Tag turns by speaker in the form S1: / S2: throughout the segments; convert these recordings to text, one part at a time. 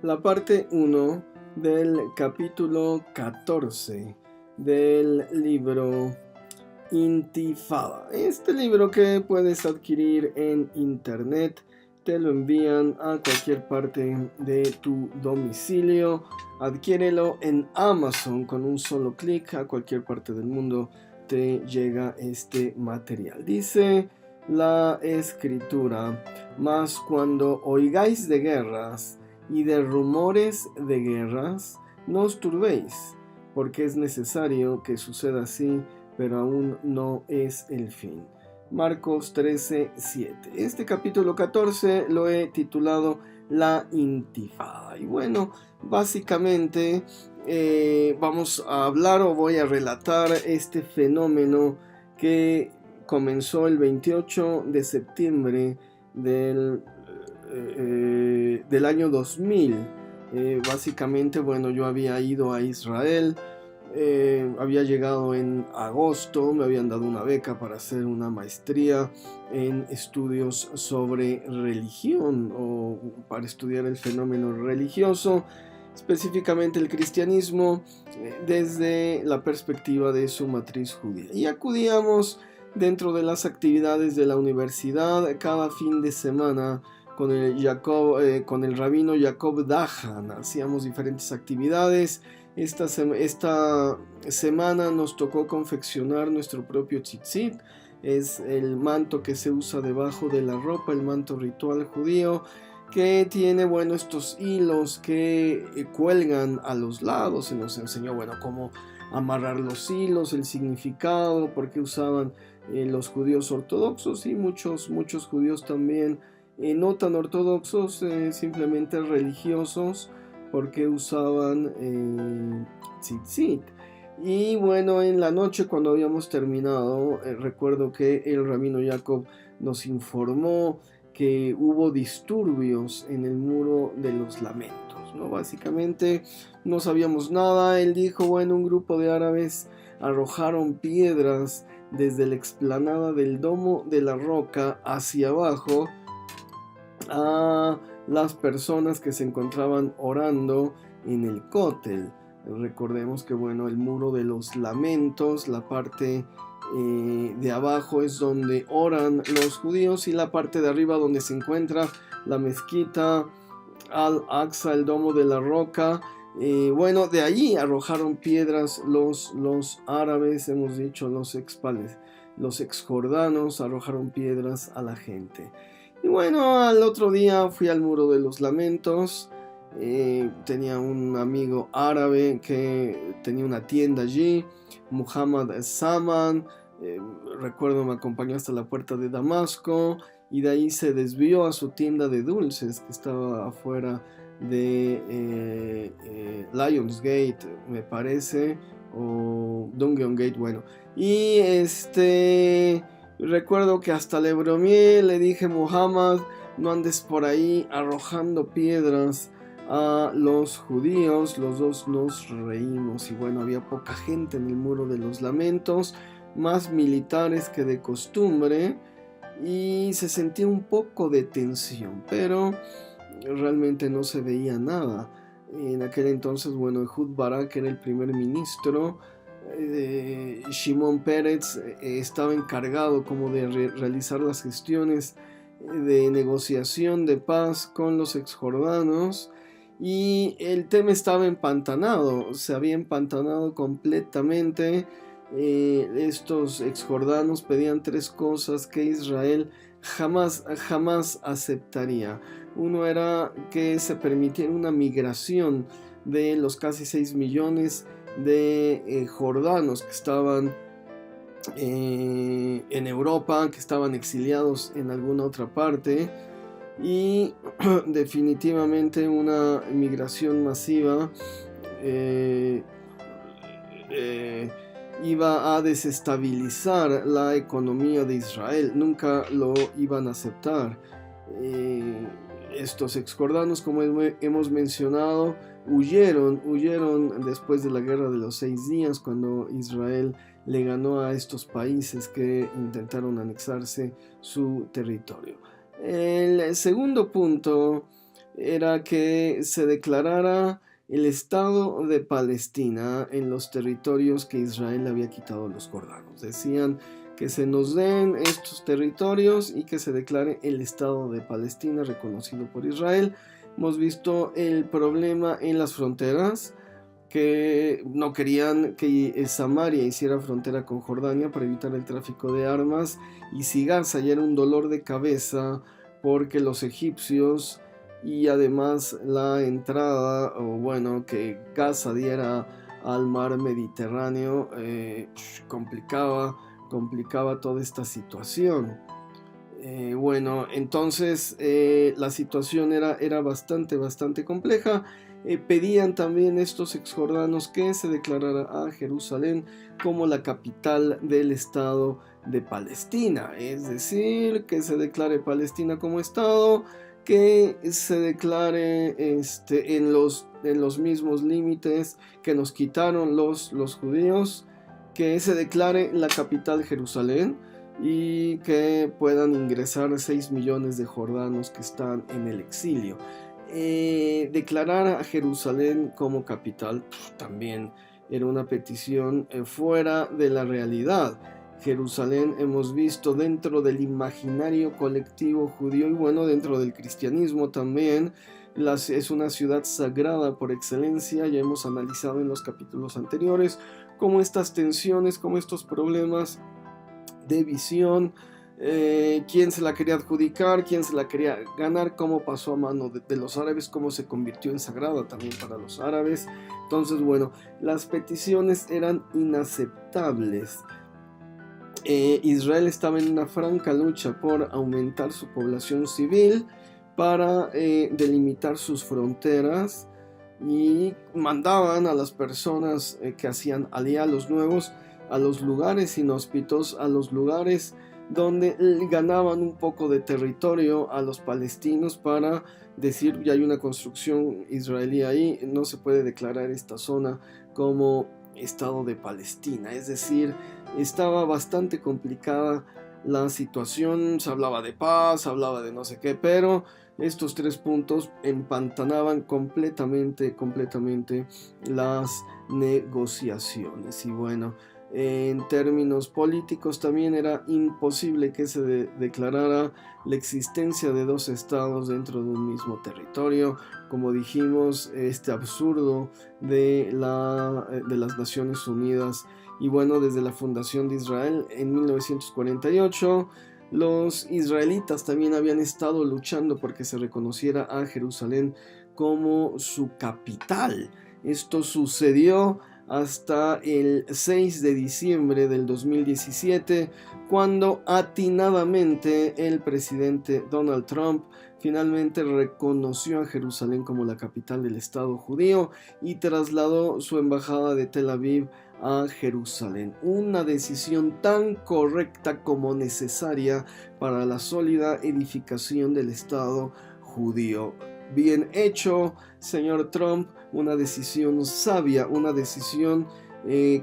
S1: La parte 1 del capítulo 14 del libro Intifada. Este libro que puedes adquirir en internet, te lo envían a cualquier parte de tu domicilio. Adquiérelo en Amazon con un solo clic, a cualquier parte del mundo te llega este material. Dice la escritura: mas cuando oigáis de guerras y de rumores de guerras, no os turbéis, porque es necesario que suceda así, pero aún no es el fin. Marcos 13:7. Este capítulo 14 lo he titulado La Intifada. Y bueno, básicamente vamos a hablar o voy a relatar este fenómeno que comenzó el 28 de septiembre del año 2000. Básicamente, bueno, yo había ido a Israel. Había llegado en agosto, me habían dado una beca para hacer una maestría en estudios sobre religión o para estudiar el fenómeno religioso, específicamente el cristianismo, desde la perspectiva de su matriz judía. Y acudíamos dentro de las actividades de la universidad cada fin de semana con el rabino Jacob Dahan. Hacíamos diferentes actividades. Esta semana nos tocó confeccionar nuestro propio tzitzit. Es el manto que se usa debajo de la ropa, el manto ritual judío, que tiene, bueno, estos hilos que cuelgan a los lados. Se nos enseñó, bueno, cómo amarrar los hilos, el significado, por qué usaban los judíos ortodoxos y muchos judíos también no tan ortodoxos, simplemente religiosos, porque usaban tzitzit. Y bueno, en la noche cuando habíamos terminado, recuerdo que el rabino Jacob nos informó que hubo disturbios en el muro de los lamentos, ¿no? Básicamente no sabíamos nada. Él dijo, bueno, un grupo de árabes arrojaron piedras desde la explanada del Domo de la Roca hacia abajo a las personas que se encontraban orando en el cótel. Recordemos que, bueno, el muro de los lamentos, la parte de abajo es donde oran los judíos, y la parte de arriba donde se encuentra la mezquita Al-Aqsa, el Domo de la Roca. Bueno, de allí arrojaron piedras los árabes, hemos dicho, los exjordanos arrojaron piedras a la gente. Y bueno, al otro día fui al Muro de los Lamentos. Tenía un amigo árabe que tenía una tienda allí, Muhammad Saman. Recuerdo, me acompañó hasta la puerta de Damasco y de ahí se desvió a su tienda de dulces que estaba afuera de Lionsgate, me parece, o Dungeon Gate, bueno. Y recuerdo que hasta le bromeé, le dije: Muhammad, no andes por ahí arrojando piedras a los judíos. Los dos nos reímos y bueno, había poca gente en el Muro de los Lamentos, más militares que de costumbre, y se sentía un poco de tensión, pero realmente no se veía nada. En aquel entonces, bueno, Ehud Barak era el primer ministro. Shimon Peretz estaba encargado como de realizar las gestiones de negociación de paz con los exjordanos, y el tema estaba empantanado, se había empantanado completamente. Estos exjordanos pedían tres cosas que Israel jamás aceptaría. Uno era que se permitiera una migración de los casi 6 millones de jordanos que estaban en Europa, que estaban exiliados en alguna otra parte, y definitivamente una migración masiva iba a desestabilizar la economía de Israel. Nunca lo iban a aceptar. Estos exjordanos, como hemos mencionado, huyeron después de la guerra de los 6 días, cuando Israel le ganó a estos países que intentaron anexarse su territorio. El segundo punto era que se declarara el Estado de Palestina en los territorios que Israel había quitado a los jordanos. Decían que se nos den estos territorios y que se declare el Estado de Palestina reconocido por Israel. Hemos visto el problema en las fronteras, que no querían que Samaria hiciera frontera con Jordania para evitar el tráfico de armas, y si Gaza ya era un dolor de cabeza porque los egipcios, y además la entrada, o bueno, que Gaza diera al mar Mediterráneo, complicaba toda esta situación. Bueno, entonces la situación era bastante compleja. Pedían también estos exjordanos que se declarara a Jerusalén como la capital del Estado de Palestina, es decir, que se declare Palestina como Estado, que se declare en los mismos límites que nos quitaron los judíos, que se declare la capital Jerusalén, y que puedan ingresar 6 millones de jordanos que están en el exilio. Declarar a Jerusalén como capital también era una petición fuera de la realidad. Jerusalén, hemos visto, dentro del imaginario colectivo judío y bueno, dentro del cristianismo también, es una ciudad sagrada por excelencia. Ya hemos analizado en los capítulos anteriores cómo estas tensiones, cómo estos problemas de visión, quién se la quería adjudicar, quién se la quería ganar, cómo pasó a mano de los árabes, cómo se convirtió en sagrada también para los árabes. Entonces, bueno, las peticiones eran inaceptables. Israel estaba en una franca lucha por aumentar su población civil, para delimitar sus fronteras, y mandaban a las personas que hacían alía, a los nuevos, a los lugares inhóspitos, a los lugares donde ganaban un poco de territorio a los palestinos, para decir: ya hay una construcción israelí ahí, no se puede declarar esta zona como Estado de Palestina. Es decir, estaba bastante complicada la situación. Se hablaba de paz, se hablaba de no sé qué, pero estos tres puntos empantanaban completamente las negociaciones. Y bueno, en términos políticos también era imposible que se declarara la existencia de dos estados dentro de un mismo territorio. Como dijimos, este absurdo de las Naciones Unidas. Y bueno, desde la fundación de Israel en 1948, los israelitas también habían estado luchando porque se reconociera a Jerusalén como su capital. Esto sucedió hasta el 6 de diciembre del 2017, cuando atinadamente el presidente Donald Trump finalmente reconoció a Jerusalén como la capital del Estado judío y trasladó su embajada de Tel Aviv a Jerusalén. Una decisión tan correcta como necesaria para la sólida edificación del Estado judío. Bien hecho, señor Trump, una decisión sabia, una decisión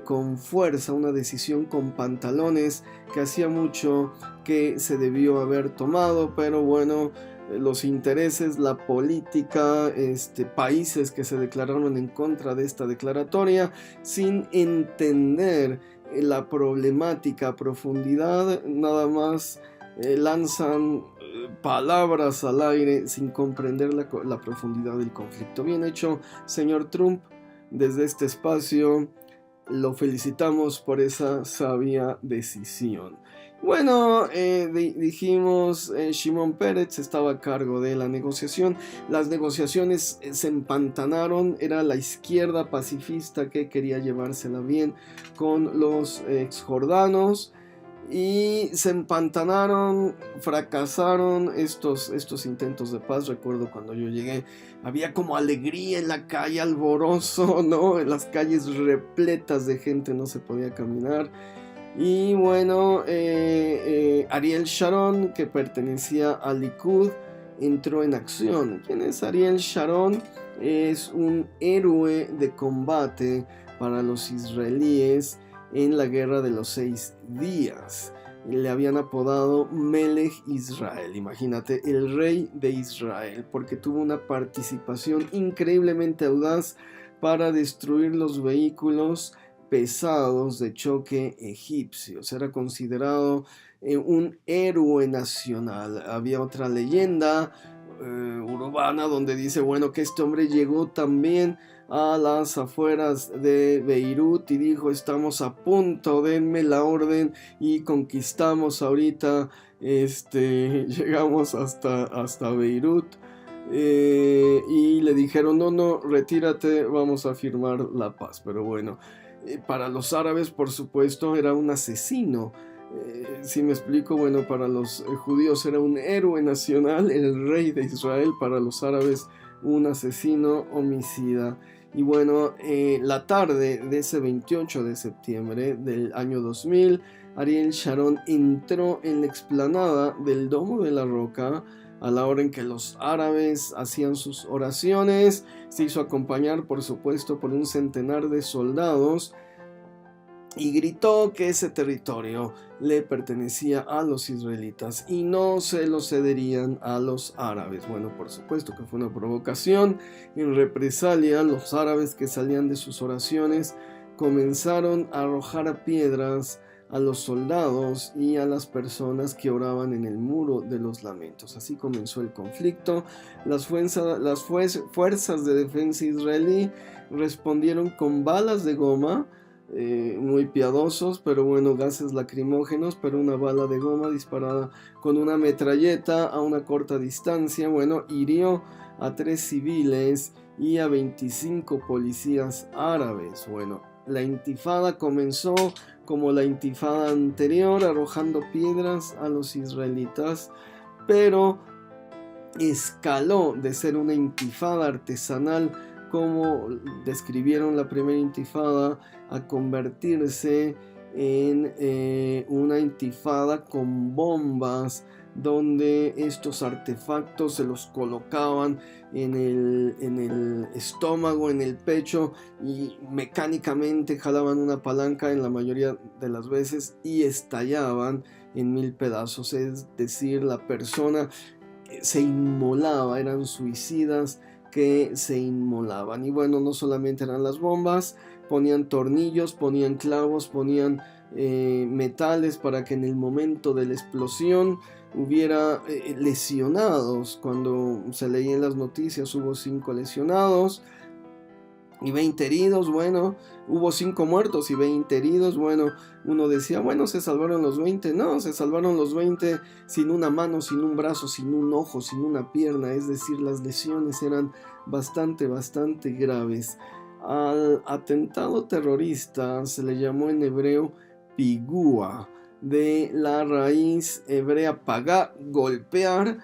S1: con fuerza, una decisión con pantalones, que hacía mucho que se debió haber tomado, pero bueno, los intereses, la política, países que se declararon en contra de esta declaratoria, sin entender la problemática a profundidad, nada más lanzan palabras al aire sin comprender la profundidad del conflicto. Bien hecho, señor Trump. Desde este espacio lo felicitamos por esa sabia decisión. Bueno, dijimos, Shimon Peretz estaba a cargo de la negociación. Las negociaciones se empantanaron. Era la izquierda pacifista que quería llevársela bien con los exjordanos, y se empantanaron, fracasaron estos intentos de paz. Recuerdo cuando yo llegué, había como alegría en la calle, alborozo, ¿no? En las calles repletas de gente, no se podía caminar. Y bueno, Ariel Sharon, que pertenecía al Likud, entró en acción. ¿Quién es Ariel Sharon? Es un héroe de combate para los israelíes en la guerra de los 6 días. le habían apodado Melech Israel, imagínate, el rey de Israel, porque tuvo una participación increíblemente audaz para destruir los vehículos pesados de choque egipcios. Era considerado un héroe nacional. Había otra leyenda urbana donde dice, bueno, que este hombre llegó también a las afueras de Beirut y dijo, estamos a punto, denme la orden y conquistamos ahorita, llegamos hasta Beirut. Y le dijeron, no, retírate, vamos a firmar la paz. Pero bueno, para los árabes, por supuesto, era un asesino. Si me explico, bueno, para los judíos era un héroe nacional, el rey de Israel; para los árabes, un asesino homicida. Y bueno, la tarde de ese 28 de septiembre del año 2000, Ariel Sharon entró en la explanada del Domo de la Roca a la hora en que los árabes hacían sus oraciones. Se hizo acompañar, por supuesto, por un centenar de soldados y gritó que ese territorio le pertenecía a los israelitas y no se lo cederían a los árabes. Bueno, por supuesto que fue una provocación. En represalia, los árabes que salían de sus oraciones comenzaron a arrojar piedras a los soldados y a las personas que oraban en el muro de los lamentos. Así comenzó el conflicto. Las fuerzas de defensa israelí respondieron con balas de goma, muy piadosos, pero bueno, gases lacrimógenos, pero una bala de goma disparada con una metralleta a una corta distancia, bueno, hirió a 3 civiles y a 25 policías árabes. Bueno, la intifada comenzó como la intifada anterior, arrojando piedras a los israelitas, pero escaló de ser una intifada artesanal, como describieron la primera intifada, a convertirse en una intifada con bombas, donde estos artefactos se los colocaban en el estómago, en el pecho, y mecánicamente jalaban una palanca en la mayoría de las veces y estallaban en 1000 pedazos. Es decir, la persona se inmolaba, eran suicidas que se inmolaban. Y bueno, no solamente eran las bombas, ponían tornillos, ponían clavos, ponían metales para que en el momento de la explosión hubiera lesionados. Cuando se leían las noticias, hubo 5 lesionados y 20 heridos. Bueno, hubo 5 muertos y 20 heridos. Bueno, uno decía, bueno, se salvaron los 20. No, se salvaron los 20 sin una mano, sin un brazo, sin un ojo, sin una pierna. Es decir, las lesiones eran bastante graves. Al atentado terrorista se le llamó en hebreo pigua, de la raíz hebrea pagá, golpear.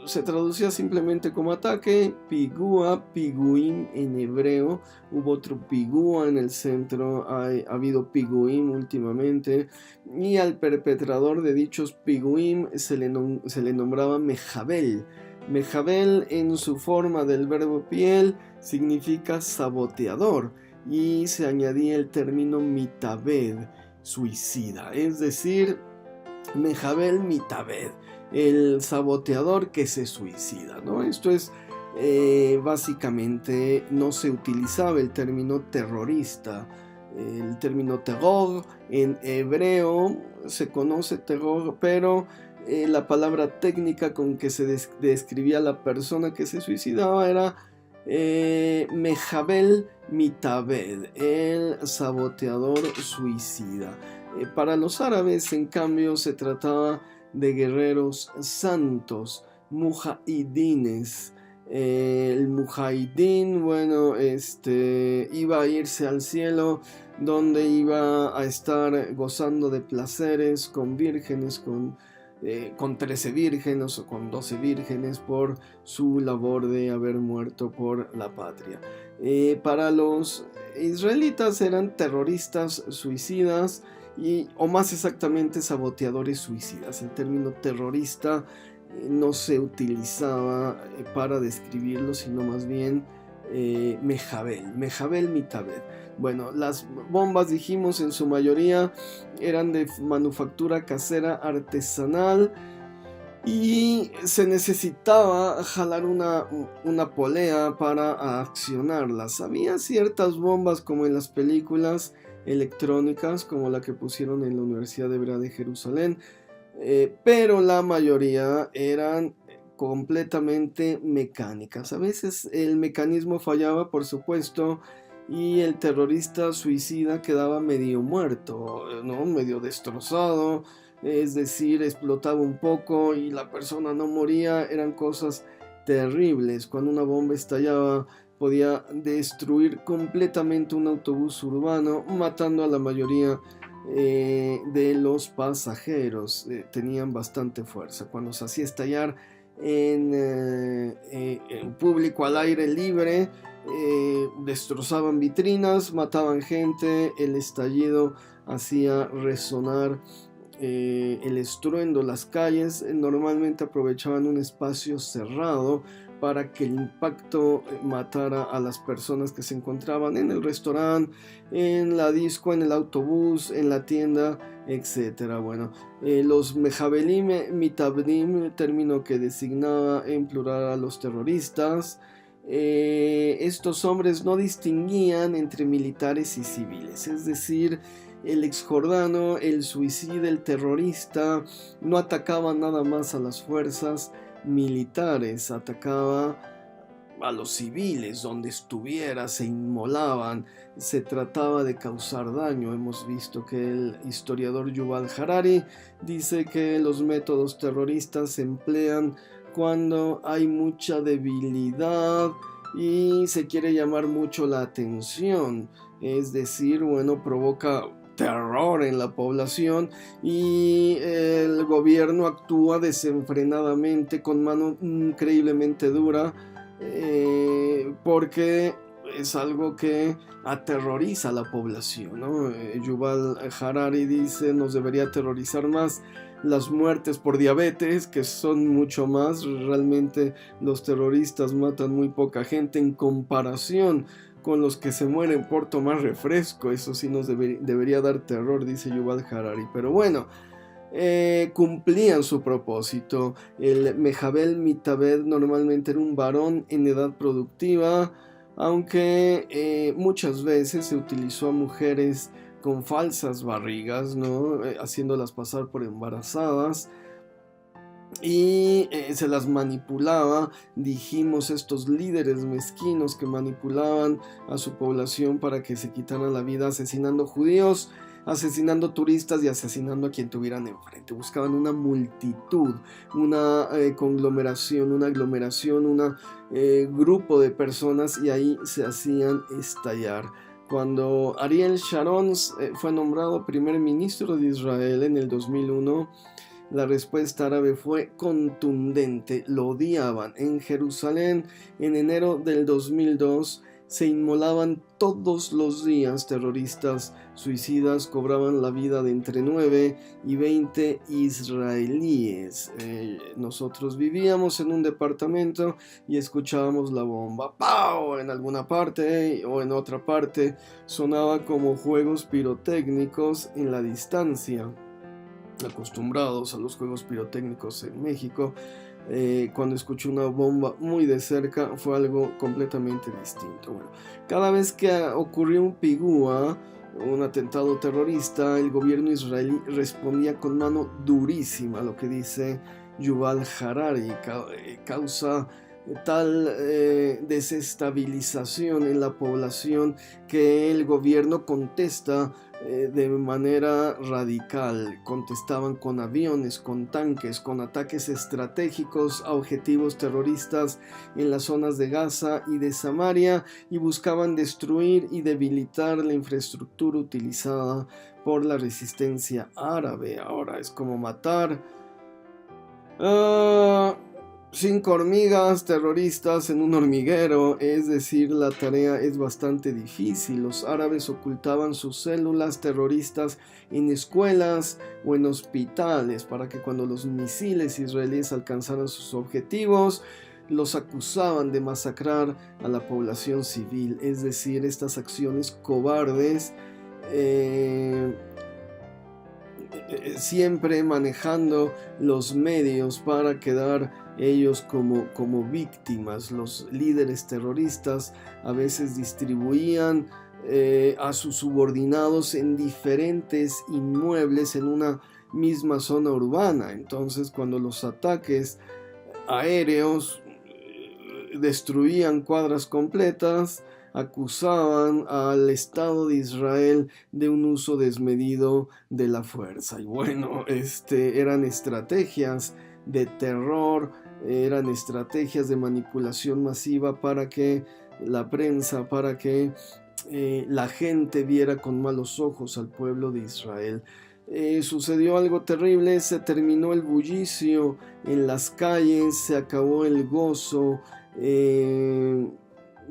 S1: Se traducía simplemente como ataque. Pigua, piguim en hebreo. Hubo otro pigua en el centro, ha habido piguim últimamente, y al perpetrador de dichos piguim se le nombraba mejabel. Mejabel, en su forma del verbo piel, significa saboteador, y se añadía el término mitabed, suicida, es decir, mejabel mitabed, el saboteador que se suicida, ¿no? Esto es básicamente, no se utilizaba el término terrorista. El término terror en hebreo se conoce terror, pero la palabra técnica con que se describía a la persona que se suicidaba era mejabel mitabed, el saboteador suicida. Para los árabes, en cambio, se trataba de guerreros santos, mujahidines. El mujahidín, bueno, iba a irse al cielo, donde iba a estar gozando de placeres con vírgenes, con 13 vírgenes o con 12 vírgenes, por su labor de haber muerto por la patria. Para los israelitas eran terroristas suicidas, o más exactamente saboteadores suicidas. El término terrorista no se utilizaba para describirlo, sino más bien Mejabel Mitabed. Bueno, las bombas, dijimos, en su mayoría eran de manufactura casera artesanal y se necesitaba jalar una polea para accionarlas. Había ciertas bombas como en las películas electrónicas, como la que pusieron en la Universidad Hebrea de Jerusalén, pero la mayoría eran completamente mecánicas. A veces el mecanismo fallaba, por supuesto, y el terrorista suicida quedaba medio muerto, ¿no? Medio destrozado, es decir, explotaba un poco y la persona no moría. Eran cosas terribles. Cuando una bomba estallaba, podía destruir completamente un autobús urbano, matando a la mayoría de los pasajeros. Tenían bastante fuerza. Cuando se hacía estallar en público al aire libre, destrozaban vitrinas, mataban gente. El estallido hacía resonar el estruendo las calles. Normalmente aprovechaban un espacio cerrado para que el impacto matara a las personas que se encontraban en el restaurante, en la disco, en el autobús, en la tienda, etc. Bueno, los Mejabelim Mitabdim, término que designaba en plural a los terroristas. Estos hombres no distinguían entre militares y civiles, es decir, el exjordano, el suicida, el terrorista, no atacaba nada más a las fuerzas militares, atacaba a los civiles donde estuviera, se inmolaban, se trataba de causar daño. Hemos visto que el historiador Yuval Harari dice que los métodos terroristas se emplean cuando hay mucha debilidad y se quiere llamar mucho la atención, es decir, bueno, provoca terror en la población y el gobierno actúa desenfrenadamente con mano increíblemente dura, porque es algo que aterroriza a la población, ¿no? Yuval Harari dice: nos debería aterrorizar más las muertes por diabetes, que son mucho más. Realmente los terroristas matan muy poca gente en comparación con los que se mueren por tomar refresco. Eso sí nos debería dar terror, dice Yuval Harari. Pero bueno, cumplían su propósito. El Mejabel Mitabed normalmente era un varón en edad productiva, aunque muchas veces se utilizó a mujeres con falsas barrigas, ¿no? Haciéndolas pasar por embarazadas, y se las manipulaba. Dijimos, estos líderes mezquinos que manipulaban a su población para que se quitaran la vida, asesinando judíos, asesinando turistas y asesinando a quien tuvieran enfrente. Buscaban una multitud, una conglomeración, una aglomeración, un grupo de personas, y ahí se hacían estallar. Cuando Ariel Sharon fue nombrado primer ministro de Israel en el 2001, la respuesta árabe fue contundente. Lo odiaban. En Jerusalén, en enero del 2002, se inmolaban todos los días terroristas suicidas. Cobraban la vida de entre 9 y 20 israelíes. Nosotros vivíamos en un departamento y escuchábamos la bomba ¡pau! En alguna parte, o en otra parte sonaba como juegos pirotécnicos en la distancia. Acostumbrados a los juegos pirotécnicos en México, cuando escuché una bomba muy de cerca fue algo completamente distinto. Bueno, cada vez que ocurrió un pigúa, un atentado terrorista, el gobierno israelí respondía con mano durísima. Lo que dice Yuval Harari causa tal desestabilización en la población que el gobierno contesta de manera radical. Contestaban con aviones, con tanques, con ataques estratégicos a objetivos terroristas en las zonas de Gaza y de Samaria, y buscaban destruir y debilitar la infraestructura utilizada por la resistencia árabe. Ahora es como matar 5 hormigas terroristas en un hormiguero, es decir, la tarea es bastante difícil. Los árabes ocultaban sus células terroristas en escuelas o en hospitales para que cuando los misiles israelíes alcanzaran sus objetivos, los acusaban de masacrar a la población civil, es decir, estas acciones cobardes, siempre manejando los medios para quedar ellos como víctimas. Los líderes terroristas a veces distribuían a sus subordinados en diferentes inmuebles en una misma zona urbana. Entonces, cuando los ataques aéreos destruían cuadras completas, acusaban al Estado de Israel de un uso desmedido de la fuerza. Y bueno, eran estrategias de terror, eran estrategias de manipulación masiva para que la prensa, para que la gente viera con malos ojos al pueblo de Israel. Sucedió algo terrible, se terminó el bullicio en las calles, se acabó el gozo,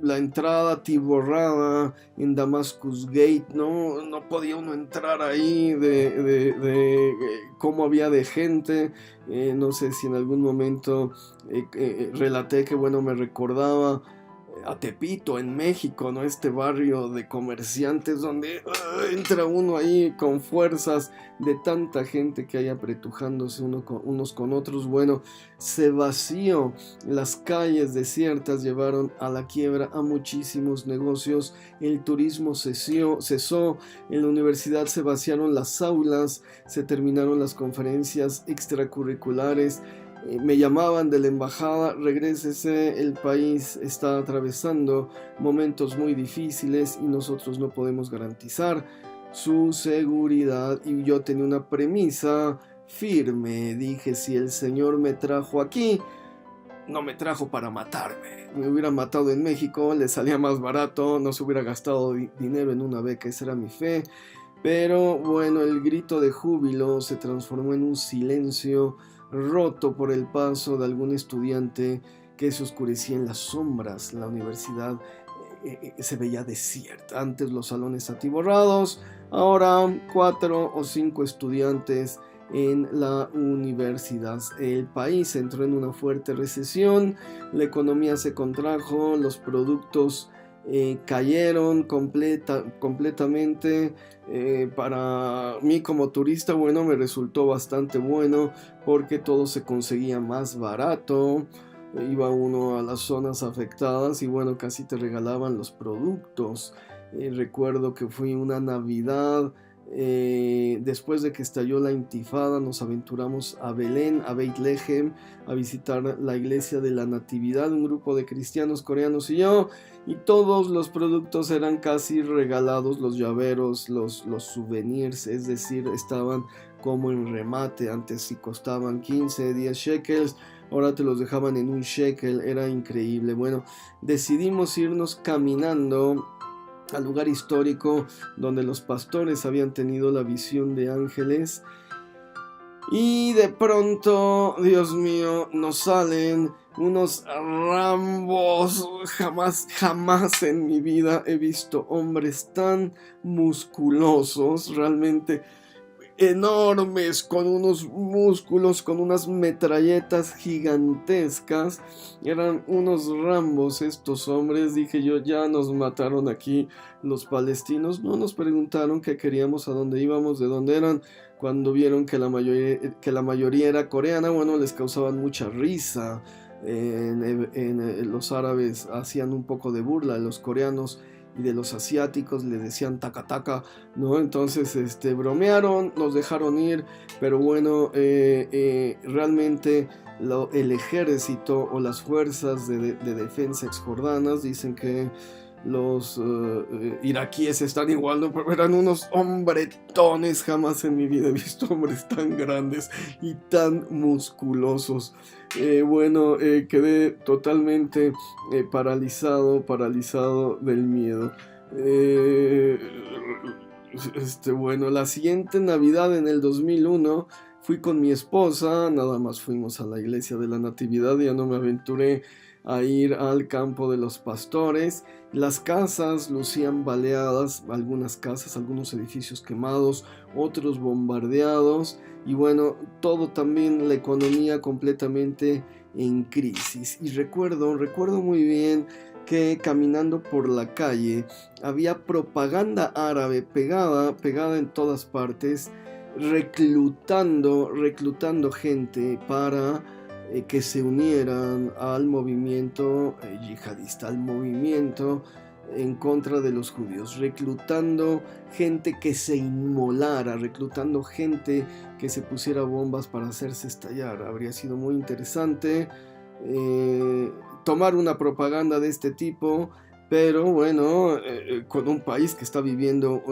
S1: la entrada atiborrada en Damascus Gate, no podía uno entrar ahí de cómo había de gente. No sé si en algún momento relaté que bueno, me recordaba a Tepito en México, ¿no? Este barrio de comerciantes donde entra uno ahí con fuerzas de tanta gente que hay apretujándose unos con otros. Bueno, se vació, las calles desiertas llevaron a la quiebra a muchísimos negocios, el turismo cesó, en la universidad se vaciaron las aulas, se terminaron las conferencias extracurriculares. Me llamaban de la embajada, regrésese, el país está atravesando momentos muy difíciles y nosotros no podemos garantizar su seguridad. Y yo tenía una premisa firme, dije, si el Señor me trajo aquí, no me trajo para matarme. Me hubiera matado en México, le salía más barato, no se hubiera gastado dinero en una beca, esa era mi fe. Pero bueno, el grito de júbilo se transformó en un silencio roto por el paso de algún estudiante que se oscurecía en las sombras. La universidad se veía desierta. Antes los salones atiborrados, ahora 4 o 5 estudiantes en la universidad. El país entró en una fuerte recesión, la economía se contrajo, los productos cayeron completamente. Para mí como turista, bueno, me resultó bastante bueno porque todo se conseguía más barato. Iba uno a las zonas afectadas y bueno, casi te regalaban los productos. Recuerdo que fui una Navidad, después de que estalló la intifada, nos aventuramos a Belén, a Beit Lehem, a visitar la iglesia de la Natividad, un grupo de cristianos coreanos y yo, y todos los productos eran casi regalados, los llaveros, los souvenirs, es decir, estaban como en remate. Antes si costaban 15, 10 shekels, ahora te los dejaban en un shekel, era increíble. Bueno, decidimos irnos caminando al lugar histórico donde los pastores habían tenido la visión de ángeles, y de pronto, Dios mío, nos salen unos Rambos. Jamás en mi vida he visto hombres tan musculosos, realmente enormes, con unos músculos, con unas metralletas gigantescas. Eran unos Rambos estos hombres. Dije yo, ya nos mataron aquí los palestinos. No nos preguntaron qué queríamos, a dónde íbamos, de dónde eran. Cuando vieron que la mayoría era coreana, bueno, les causaban mucha risa. Los árabes hacían un poco de burla de los coreanos y de los asiáticos, le decían taca taca, ¿no? Entonces bromearon, nos dejaron ir, pero bueno, realmente el ejército o las fuerzas de defensa exjordanas dicen que los iraquíes están igual, ¿no? Pero eran unos hombretones. Jamás en mi vida he visto hombres tan grandes y tan musculosos. Bueno, quedé totalmente paralizado del miedo. Bueno, la siguiente Navidad en el 2001 fui con mi esposa, nada más fuimos a la iglesia de la Natividad, ya no me aventuré a ir al campo de los pastores. Las casas lucían baleadas, algunas casas, algunos edificios quemados, otros bombardeados, y bueno, todo también, la economía completamente en crisis. Y recuerdo muy bien que caminando por la calle había propaganda árabe pegada en todas partes, reclutando gente para que se unieran al movimiento yihadista, al movimiento en contra de los judíos, reclutando gente que se inmolara, reclutando gente que se pusiera bombas para hacerse estallar. Habría sido muy interesante tomar una propaganda de este tipo, pero bueno, con un país que está viviendo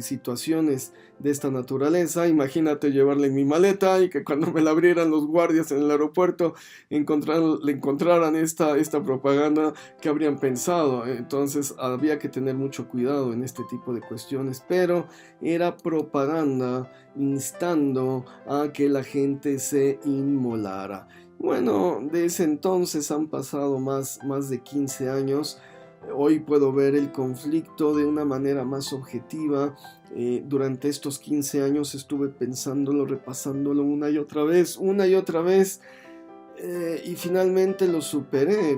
S1: situaciones de esta naturaleza, imagínate llevarla en mi maleta y que cuando me la abrieran los guardias en el aeropuerto le encontraran esta propaganda que habrían pensado. Entonces había que tener mucho cuidado en este tipo de cuestiones, pero era propaganda instando a que la gente se inmolara. Bueno, de ese entonces han pasado más de 15 años. Hoy puedo ver el conflicto de una manera más objetiva. Durante estos 15 años estuve pensándolo, repasándolo una y otra vez, y finalmente lo superé,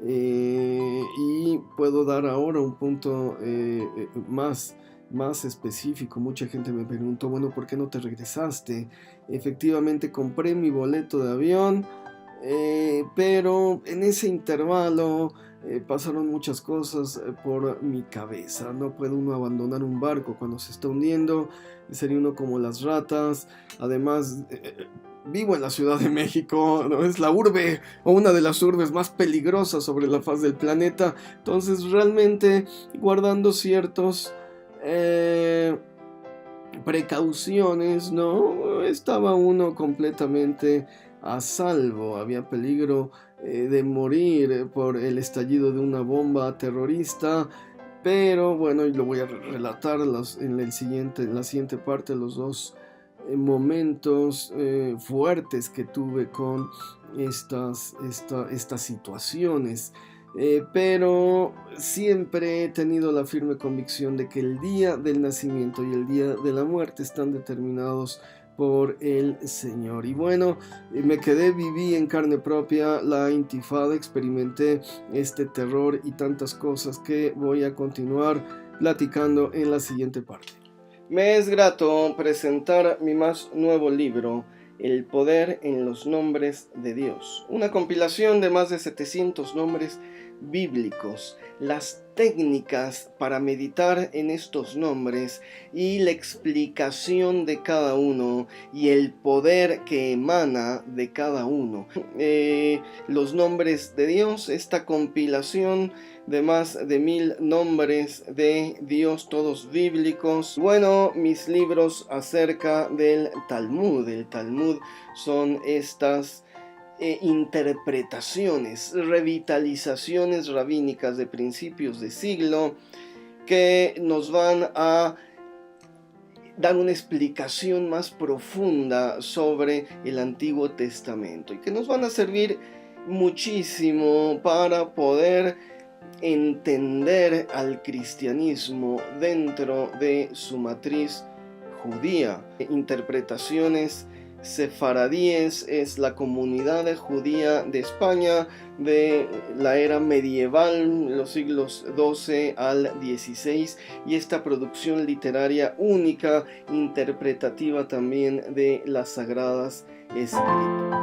S1: y puedo dar ahora un punto más específico. Mucha gente me preguntó, bueno, ¿por qué no te regresaste? Efectivamente compré mi boleto de avión, pero en ese intervalo pasaron muchas cosas por mi cabeza. No puede uno abandonar un barco cuando se está hundiendo, sería uno como las ratas. Además, vivo en la Ciudad de México, ¿no? Es la urbe o una de las urbes más peligrosas sobre la faz del planeta. Entonces realmente guardando ciertos precauciones, ¿no? Estaba uno completamente a salvo. Había peligro de morir por el estallido de una bomba terrorista, pero bueno, y lo voy a relatar en la siguiente parte, los dos momentos fuertes que tuve con estas situaciones. Pero siempre he tenido la firme convicción de que el día del nacimiento y el día de la muerte están determinados por el Señor. Y bueno, viví en carne propia la intifada, experimenté este terror y tantas cosas que voy a continuar platicando en la siguiente parte. Me es grato presentar mi más nuevo libro, El poder en los nombres de Dios, una compilación de más de 700 nombres bíblicos, las técnicas para meditar en estos nombres y la explicación de cada uno y el poder que emana de cada uno. Los nombres de Dios, esta compilación de más de 1000 nombres de Dios, todos bíblicos. Bueno, mis libros acerca del Talmud. El Talmud son estas interpretaciones, revitalizaciones rabínicas de principios de siglo que nos van a dar una explicación más profunda sobre el Antiguo Testamento y que nos van a servir muchísimo para poder entender al cristianismo dentro de su matriz judía. Interpretaciones sefaradíes es la comunidad judía de España de la era medieval, los siglos XII al XVI, y esta producción literaria única, interpretativa también de las Sagradas Escrituras.